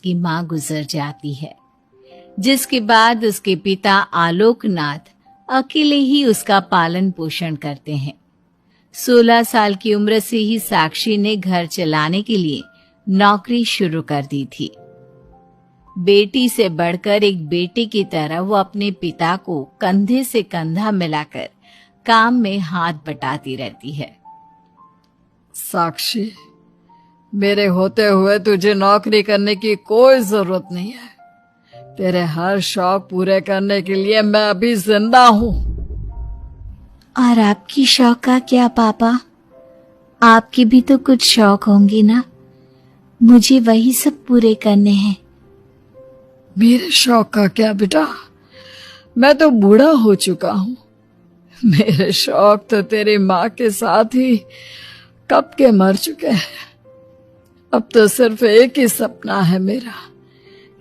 उसकी मां गुजर जाती है, जिसके बाद उसके पिता आलोकनाथ अकेले ही उसका पालन पोषण करते हैं। 16 साल की उम्र से ही साक्षी ने घर चलाने के लिए नौकरी शुरू कर दी थी। बेटी से बढ़कर एक बेटे की तरह वो अपने पिता को कंधे से कंधा मिलाकर काम में हाथ बटाती रहती है। साक्षी, मेरे होते हुए तुझे नौकरी करने की कोई जरूरत नहीं है। तेरे हर शौक पूरे करने के लिए मैं अभी जिंदा हूँ। और आपकी शौक का क्या पापा? आपके भी तो कुछ शौक होंगे ना? मुझे वही सब पूरे करने हैं। मेरे शौक का क्या बेटा, मैं तो बूढ़ा हो चुका हूँ। मेरे शौक तो तेरी माँ के साथ ही कब के मर चुके हैं। अब तो सिर्फ एक ही सपना है मेरा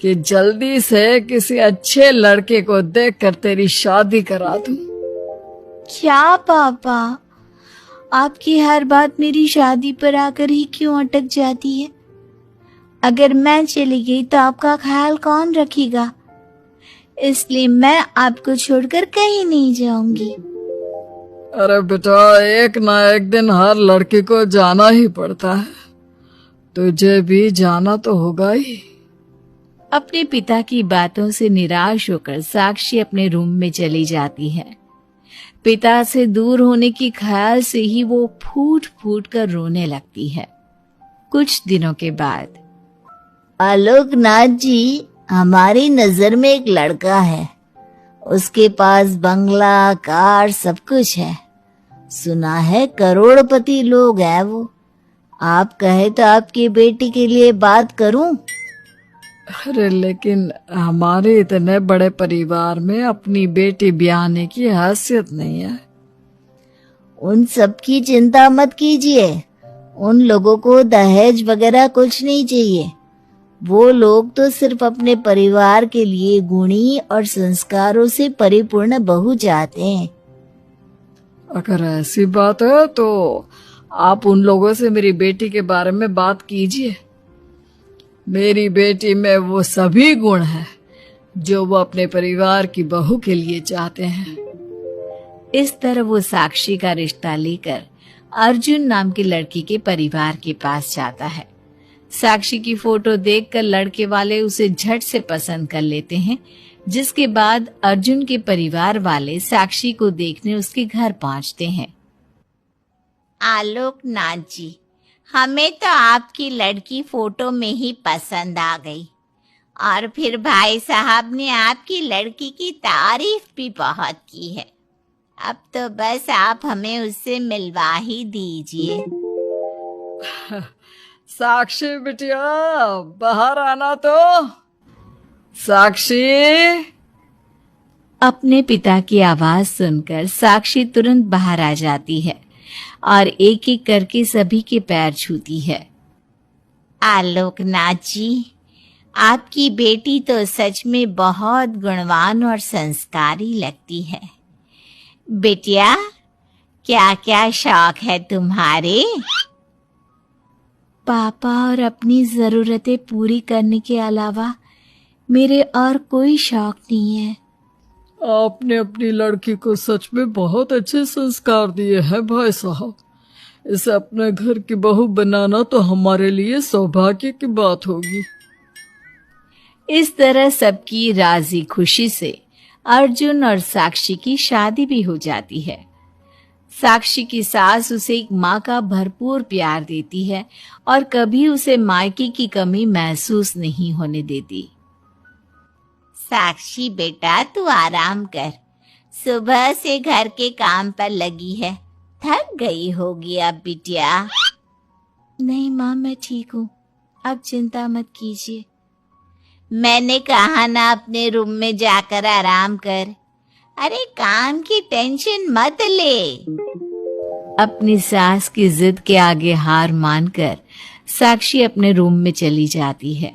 कि जल्दी से किसी अच्छे लड़के को देखकर तेरी शादी करा दूं। क्या पापा, आपकी हर बात मेरी शादी पर आकर ही क्यों अटक जाती है? अगर मैं चली गई तो आपका ख्याल कौन रखेगा? इसलिए मैं आपको छोड़कर कहीं नहीं जाऊंगी। अरे बेटा, एक ना एक दिन हर लड़की को जाना ही पड़ता है। तुझे भी जाना तो होगा ही। अपने पिता की बातों से निराश होकर साक्षी अपने रूम में चली जाती है। पिता से दूर होने की ख्याल से ही वो फूट फूट कर रोने लगती है। कुछ दिनों के बाद, आलोकनाथ जी, हमारी नजर में एक लड़का है। उसके पास बंगला, कार, सब कुछ है। सुना है करोड़पति लोग हैं वो। आप कहे तो आपकी बेटी के लिए बात करूं? अरे लेकिन हमारे इतने बड़े परिवार में अपनी बेटी ब्याहने की हैसियत नहीं है। उन सब की चिंता मत कीजिए। उन लोगों को दहेज वगैरह कुछ नहीं चाहिए। वो लोग तो सिर्फ अपने परिवार के लिए गुणी और संस्कारों से परिपूर्ण बहू चाहते हैं। अगर ऐसी बात है तो आप उन लोगों से मेरी बेटी के बारे में बात कीजिए। मेरी बेटी में वो सभी गुण हैं जो वो अपने परिवार की बहू के लिए चाहते हैं। इस तरह वो साक्षी का रिश्ता लेकर अर्जुन नाम की लड़की के परिवार के पास जाता है। साक्षी की फोटो देखकर लड़के वाले उसे झट से पसंद कर लेते हैं, जिसके बाद अर्जुन के परिवार वाले साक्षी को देखने उसके घर पहुंचते हैं। आलोकनाथ जी, हमें तो आपकी लड़की फोटो में ही पसंद आ गई और फिर भाई साहब ने आपकी लड़की की तारीफ भी बहुत की है। अब तो बस आप हमें उससे मिलवा ही दीजिए। साक्षी बिटिया, बाहर आना तो। साक्षी। अपने पिता की आवाज सुनकर साक्षी तुरंत बाहर आ जाती है और एक एक करके सभी के पैर छूती है। आलोकनाथ जी, आपकी बेटी तो सच में बहुत गुणवान और संस्कारी लगती है। बेटिया, क्या क्या शौक है तुम्हारे? पापा और अपनी जरूरतें पूरी करने के अलावा मेरे और कोई शौक नहीं है। आपने अपनी लड़की को सच में बहुत अच्छे संस्कार दिए हैं भाई साहब। इसे अपने घर की बहू बनाना तो हमारे लिए सौभाग्य की बात होगी। इस तरह सबकी राजी खुशी से अर्जुन और साक्षी की शादी भी हो जाती है। साक्षी की सास उसे एक माँ का भरपूर प्यार देती है और कभी उसे मायके की कमी महसूस नहीं होने देती। साक्षी बेटा, तू आराम कर। सुबह से घर के काम पर लगी है, थक गई होगी अब बिटिया। नहीं माँ, मैं ठीक हूँ, अब चिंता मत कीजिए। मैंने कहा ना, अपने रूम में जाकर आराम कर। अरे काम की टेंशन मत ले। अपनी सास की जिद के आगे हार मानकर साक्षी अपने रूम में चली जाती है।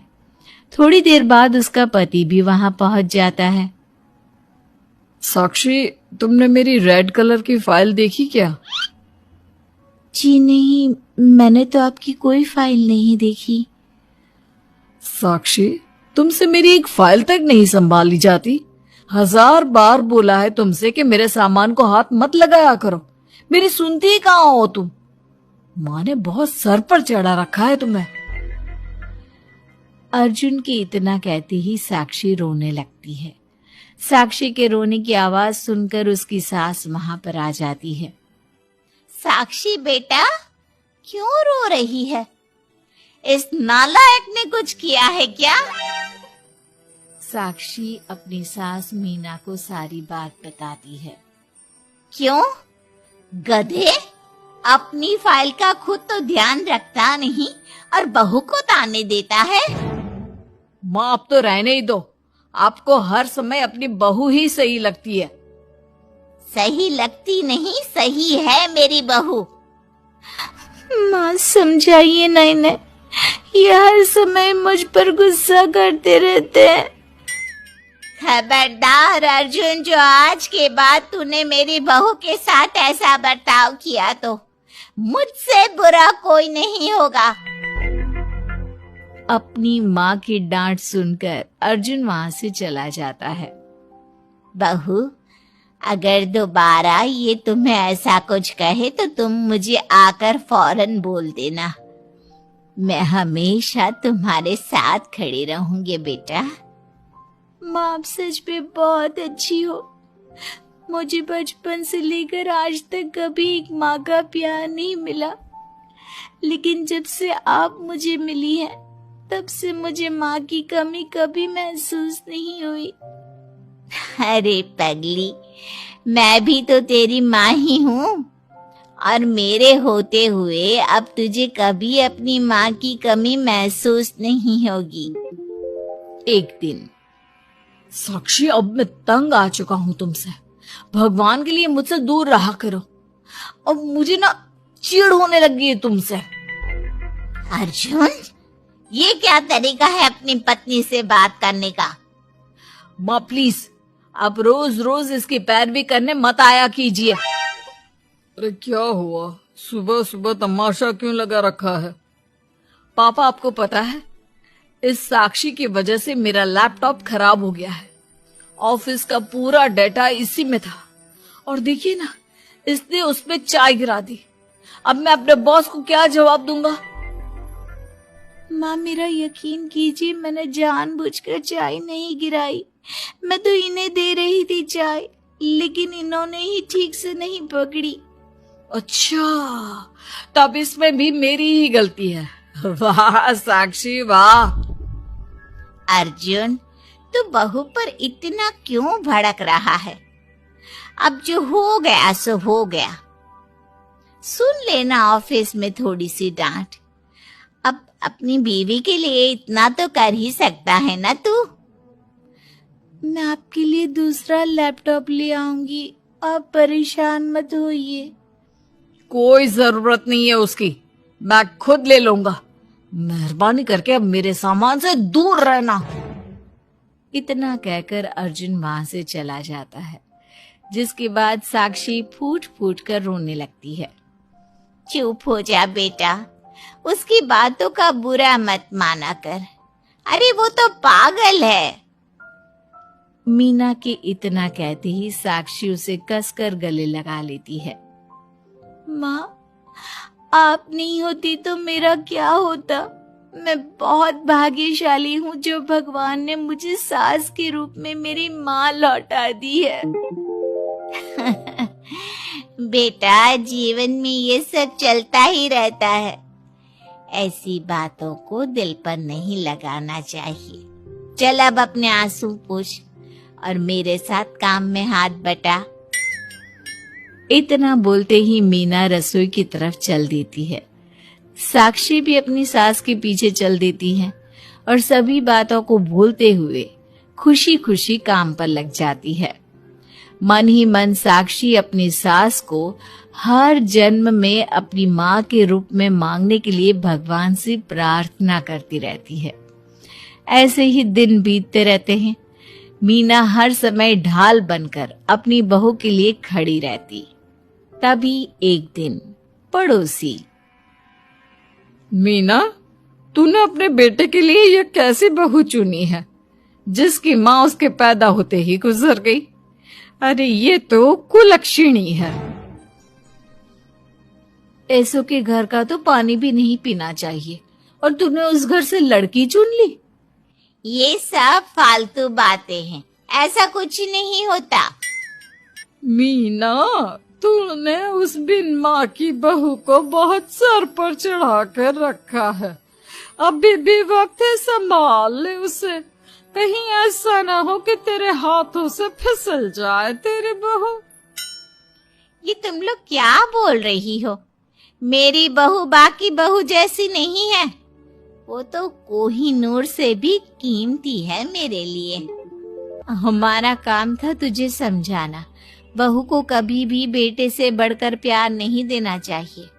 थोड़ी देर बाद उसका पति भी वहां पहुंच जाता है। साक्षी, तुमने मेरी रेड कलर की फाइल देखी क्या? जी नहीं, मैंने तो आपकी कोई फाइल नहीं देखी। साक्षी, तुमसे मेरी एक फाइल तक नहीं संभाली जाती। 1000 बार बोला है तुमसे कि मेरे सामान को हाथ मत लगाया करो, मेरी सुनती ही कहाँ हो तुम। माँ ने बहुत सर पर चढ़ा रखा है तुम्हें। अर्जुन के इतना कहते ही साक्षी रोने लगती है। साक्षी के रोने की आवाज सुनकर उसकी सास वहां पर आ जाती है। साक्षी बेटा, क्यों रो रही है? इस नालायक ने कुछ किया है क्या? साक्षी अपनी सास मीना को सारी बात बताती है। क्यों? गधे, अपनी फाइल का खुद तो ध्यान रखता नहीं और बहू को ताने देता है। माँ, अब तो रहने ही दो। आपको हर समय अपनी बहू ही सही लगती है। सही लगती नहीं, सही है मेरी बहू। माँ समझाइए ना इन्हें, ये हर समय मुझ पर गुस्सा करते रहते हैं। खबरदार अर्जुन, जो आज के बाद तूने मेरी बहू के साथ ऐसा बर्ताव किया तो मुझसे बुरा कोई नहीं होगा। अपनी माँ की डांट सुनकर अर्जुन वहां से चला जाता है। बहू, अगर दोबारा ये तुम्हें ऐसा कुछ कहे तो तुम मुझे आकर फौरन बोल देना। मैं हमेशा तुम्हारे साथ खड़ी रहूंगी बेटा। माँ, आप सच में बहुत अच्छी हो। मुझे बचपन से लेकर आज तक कभी एक माँ का प्यार नहीं मिला, लेकिन जब से आप मुझे मिली हैं, तब से मुझे माँ की कमी कभी महसूस नहीं हुई। अरे पगली, मैं भी तो तेरी माँ ही हूँ, और मेरे होते हुए अब तुझे कभी अपनी माँ की कमी महसूस नहीं होगी। एक दिन, साक्षी, अब मैं तंग आ चुका हूँ तुमसे। भगवान के लिए मुझसे दूर रहा करो। अब मुझे ना चिढ़ होने लगी है तुमसे। अर्जुन, ये क्या तरीका है अपनी पत्नी से बात करने का? माँ प्लीज, आप रोज रोज इसकी पैरवी करने मत आया कीजिए। अरे क्या हुआ? सुबह सुबह तमाशा क्यों लगा रखा है? पापा, आपको पता है, इस साक्षी की वजह से मेरा लैपटॉप खराब हो गया है। ऑफिस का पूरा डेटा इसी में था, और देखिए ना, इसने उस पे चाय गिरा दी। अब मैं अपने बॉस को क्या जवाब दूंगा? माँ मेरा यकीन कीजिए, मैंने जानबूझकर चाय नहीं गिराई। मैं तो इन्हें दे रही थी चाय, लेकिन इन्होंने ही ठीक से नहीं पकड़ी। अच्छा, तब इसमें भी मेरी ही गलती है। वाह साक्षी, वाह। अर्जुन, तू बहू पर इतना क्यों भड़क रहा है? अब जो हो गया सो हो गया। सुन लेना ऑफिस में थोड़ी सी डांट। अब अपनी बीवी के लिए इतना तो कर ही सकता है ना तू? मैं आपके लिए दूसरा लैपटॉप ले आऊंगी, आप परेशान मत होइए। कोई जरूरत नहीं है उसकी, मैं खुद ले लूंगा। मेहरबानी करके अब मेरे सामान से दूर रहना। इतना कहकर अर्जुन वहां से चला जाता है, जिसके बाद साक्षी फूट फूट कर रोने लगती है। चुप हो जा बेटा, उसकी बातों का बुरा मत माना कर। अरे वो तो पागल है। मीना के इतना कहते ही साक्षी उसे कसकर गले लगा लेती है। माँ, आप नहीं होती तो मेरा क्या होता? मैं बहुत भाग्यशाली हूँ जो भगवान ने मुझे सास के रूप में मेरी माँ लौटा दी है। बेटा, जीवन में ये सब चलता ही रहता है। ऐसी बातों को दिल पर नहीं लगाना चाहिए। चल अब अपने आंसू पोंछ और मेरे साथ काम में हाथ बटा। इतना बोलते ही मीना रसोई की तरफ चल देती है। साक्षी भी अपनी सास के पीछे चल देती है और सभी बातों को भूलते हुए खुशी खुशी काम पर लग जाती है। मन ही मन साक्षी अपनी सास को हर जन्म में अपनी माँ के रूप में मांगने के लिए भगवान से प्रार्थना करती रहती है। ऐसे ही दिन बीतते रहते हैं। मीना हर समय ढाल बनकर अपनी बहू के लिए खड़ी रहती। तभी एक दिन पड़ोसी, मीना, तूने अपने बेटे के लिए यह कैसी बहू चुनी है जिसकी माँ उसके पैदा होते ही गुजर गई? अरे ये तो कुलक्षणी है। ऐसों के घर का तो पानी भी नहीं पीना चाहिए और तूने उस घर से लड़की चुन ली। ये सब फालतू बातें हैं, ऐसा कुछ नहीं होता। मीना, तूने उस बिन माँ की बहू को बहुत सर पर चढ़ा कर रखा है। अभी भी वक्त है, संभाल ले उसे। कहीं ऐसा ना हो कि तेरे हाथों से फिसल जाए तेरी बहू। ये तुम लोग क्या बोल रही हो? मेरी बहू बाकी बहू जैसी नहीं है, वो तो कोहिनूर से भी कीमती है मेरे लिए। हमारा काम था तुझे समझाना, बहू को कभी भी बेटे से बढ़कर प्यार नहीं देना चाहिए,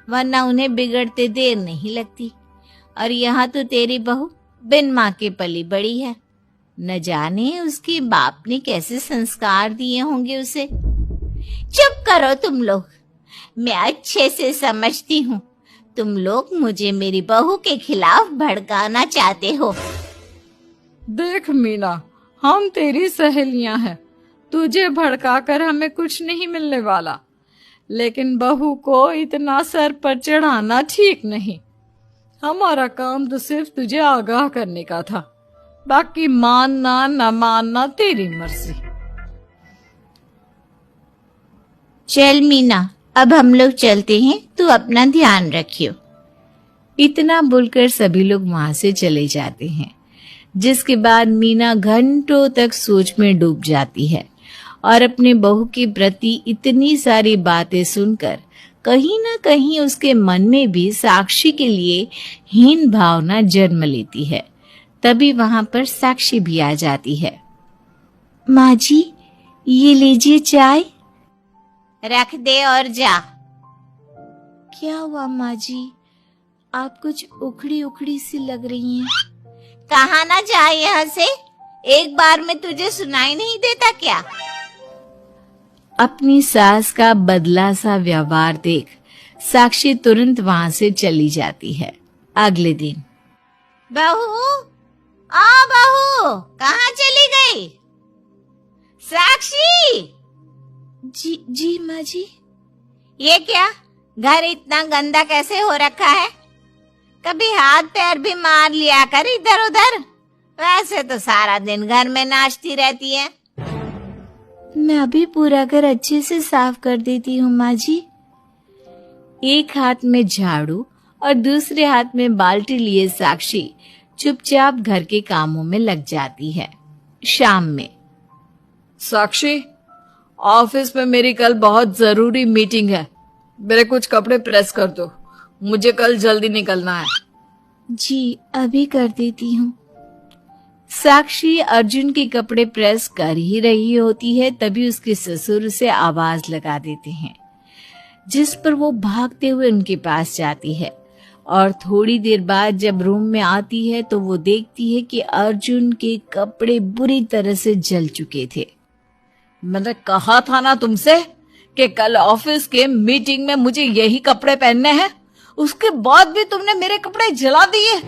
वरना उन्हें बिगड़ते देर नहीं लगती। और यहाँ तो तेरी बहू बिन माँ के पली बड़ी है, न जाने उसके बाप ने कैसे संस्कार दिए होंगे उसे। चुप करो तुम लोग, मैं अच्छे से समझती हूँ तुम लोग मुझे मेरी बहू के खिलाफ भड़काना चाहते हो। देख मीना, हम तेरी सहेलियां हैं, तुझे भड़काकर हमें कुछ नहीं मिलने वाला, लेकिन बहू को इतना सर पर चढ़ाना ठीक नहीं। हमारा काम तो सिर्फ तुझे आगाह करने का था, बाकी मानना न मानना तेरी मर्जी। चल मीना, अब हम लोग चलते हैं, तू अपना ध्यान रखियो। इतना बोलकर सभी लोग वहां से चले जाते हैं, जिसके बाद मीना घंटों तक सोच में डूब जाती है और अपने बहू के प्रति इतनी सारी बातें सुनकर कहीं ना कहीं उसके मन में भी साक्षी के लिए हीन भावना जन्म लेती है। तभी वहां पर साक्षी भी आ जाती है। माँ जी, ये लीजिए चाय। रख दे और जा। क्या हुआ माँ जी, आप कुछ उखड़ी उखड़ी सी लग रही हैं। कहाँ ना जाए यहाँ से, एक बार में तुझे सुनाई नहीं देता क्या? अपनी सास का बदला सा व्यवहार देख साक्षी तुरंत वहां से चली जाती है। अगले दिन, बहू, बहू, कहाँ चली गई? साक्षी! जी माँ जी। ये क्या, घर इतना गंदा कैसे हो रखा है? कभी हाथ पैर भी मार लिया कर इधर उधर, वैसे तो सारा दिन घर में नाचती रहती है। मैं अभी पूरा घर अच्छे से साफ कर देती हूँ माँ जी। एक हाथ में झाड़ू और दूसरे हाथ में बाल्टी लिए साक्षी चुपचाप घर के कामों में लग जाती है। शाम में, साक्षी, ऑफिस में मेरी कल बहुत जरूरी मीटिंग है, मेरे कुछ कपड़े प्रेस कर दो, मुझे कल जल्दी निकलना है। जी अभी कर देती हूँ। साक्षी अर्जुन के कपड़े प्रेस कर ही रही होती है, तभी उसके ससुर उसे आवाज लगा देते हैं, जिस पर वो भागते हुए उनके पास जाती है। और थोड़ी देर बाद जब रूम में आती है तो वो देखती है कि अर्जुन के कपड़े बुरी तरह से जल चुके थे। मैंने कहा था ना तुमसे कि कल ऑफिस के मीटिंग में मुझे यही कपड़े पहनने हैं, उसके बाद भी तुमने मेरे कपड़े जला दिए।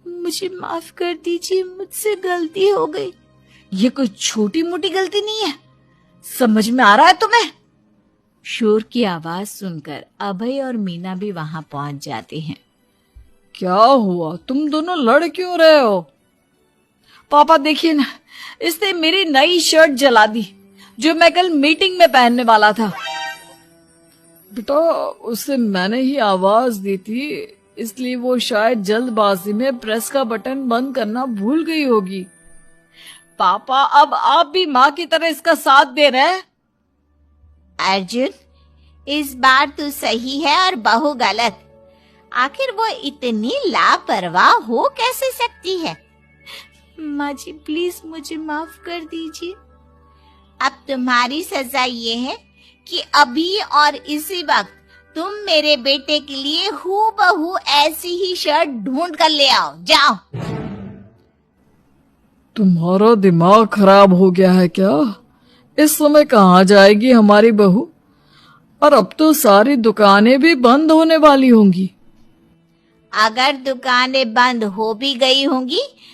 मुझे माफ कर दीजिए, मुझसे गलती हो गई। ये कोई छोटी मोटी गलती नहीं है, समझ में आ रहा है तुम्हें? शोर की आवाज सुनकर अभय और मीना भी वहां पहुंच जाते हैं। क्या हुआ, तुम दोनों लड़ क्यों रहे हो? पापा देखिए ना, इसने मेरी नई शर्ट जला दी जो मैं कल मीटिंग में पहनने वाला था। बेटा, उसे मैंने ही आवाज दी थी, इसलिए वो शायद जल्दबाजी में प्रेस का बटन बंद करना भूल गई होगी। पापा, अब आप भी माँ की तरह इसका साथ दे रहे हैं। अर्जुन, इस बार तू सही है और बहू गलत। आखिर वो इतनी लापरवाह हो कैसे सकती है? माँ जी प्लीज मुझे माफ कर दीजिए। अब तुम्हारी सजा ये है कि अभी और इसी वक्त तुम मेरे बेटे के लिए हूबहू ऐसी ही शर्ट ढूंढ कर ले आओ। जाओ। तुम्हारा दिमाग खराब हो गया है क्या? इस समय कहाँ जाएगी हमारी बहू? और अब तो सारी दुकानें भी बंद होने वाली होंगी। अगर दुकानें बंद हो भी गई होंगी